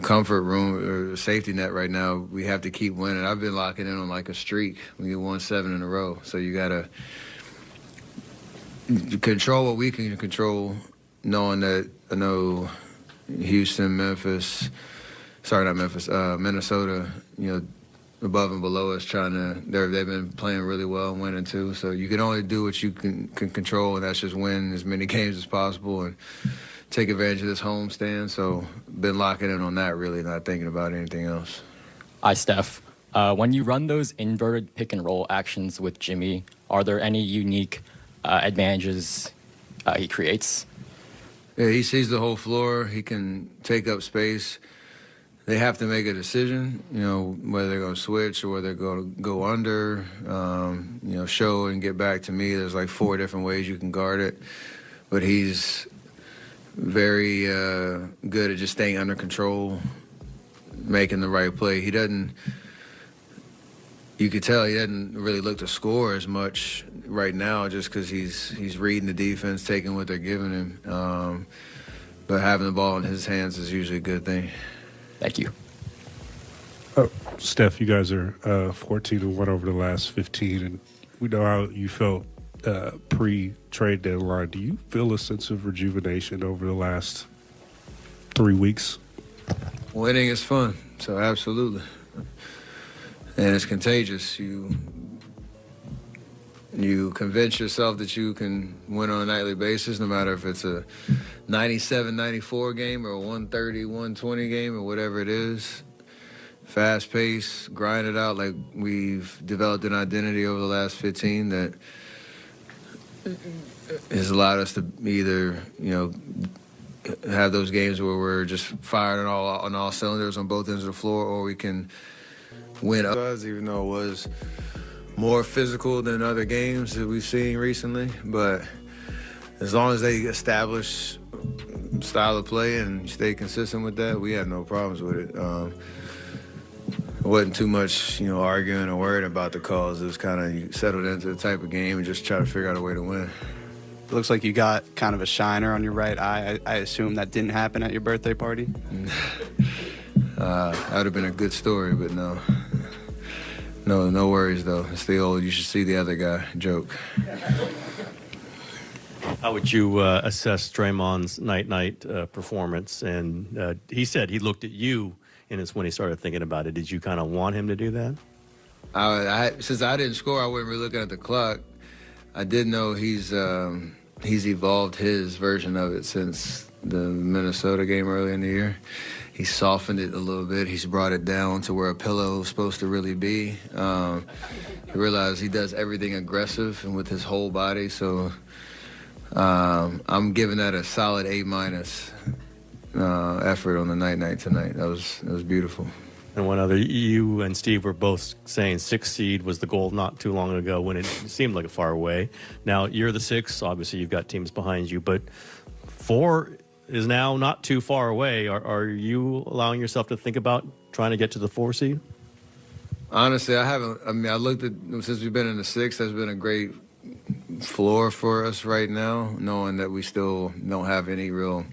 comfort room or safety net right now. We have to keep winning. I've been locking in on like a streak. We won 7 in a row. So you got to control what we can control, knowing that I know Houston, Minnesota, above and below us they've been playing really well and winning too. So you can only do what you can control, and that's just win as many games as possible and take advantage of this home stand. So been locking in on that, really, not thinking about anything else. Hi, Steph. When you run those inverted pick and roll actions with Jimmy, are there any unique advantages he creates? Yeah, he sees the whole floor. He can take up space. They have to make a decision, whether they're going to switch or whether they're going to go under, show and get back to me. There's like 4 different ways you can guard it. But he's very good at just staying under control, making the right play. You could tell he doesn't really look to score as much right now just because he's reading the defense, taking what they're giving him. But having the ball in his hands is usually a good thing. Thank you. Steph, you guys are 14-1 over the last 15, and we know how you felt pre-trade deadline. Do you feel a sense of rejuvenation over the last 3 weeks? Winning is fun, so absolutely. And it's contagious. You convince yourself that you can win on a nightly basis, no matter if it's a 97-94 game or a 130-120 game or whatever it is. Fast pace, grind it out. Like, we've developed an identity over the last 15 that has allowed us to either, have those games where we're just firing on all cylinders on both ends of the floor, or we can win up, even though it was more physical than other games that we've seen recently. But as long as they establish style of play and stay consistent with that, we have no problems with it. It wasn't too much, arguing or worried about the calls. It was kind of, you settled into the type of game and just try to figure out a way to win. It looks like you got kind of a shiner on your right eye. I assume that didn't happen at your birthday party? That would have been a good story, but no. No worries, though. It's the old "you should see the other guy" joke. How would you assess Draymond's night-night performance? And he said he looked at you, and it's when he started thinking about it. Did you kind of want him to do that? Since I didn't score, I wasn't really looking at the clock. I did know he's evolved his version of it since the Minnesota game early in the year. He softened it a little bit. He's brought it down to where a pillow is supposed to really be. He realized he does everything aggressive and with his whole body. So I'm giving that a solid A- effort on the night tonight. That was beautiful. And one other, you and Steve were both saying 6th seed was the goal not too long ago when it seemed like a far away. Now you're the 6th. Obviously, you've got teams behind you, but 4 is now not too far away. Are you allowing yourself to think about trying to get to the 4 seed? Honestly, I haven't. I mean, I looked at, since we've been in the 6th, that's been a great floor for us right now, knowing that we still don't have any real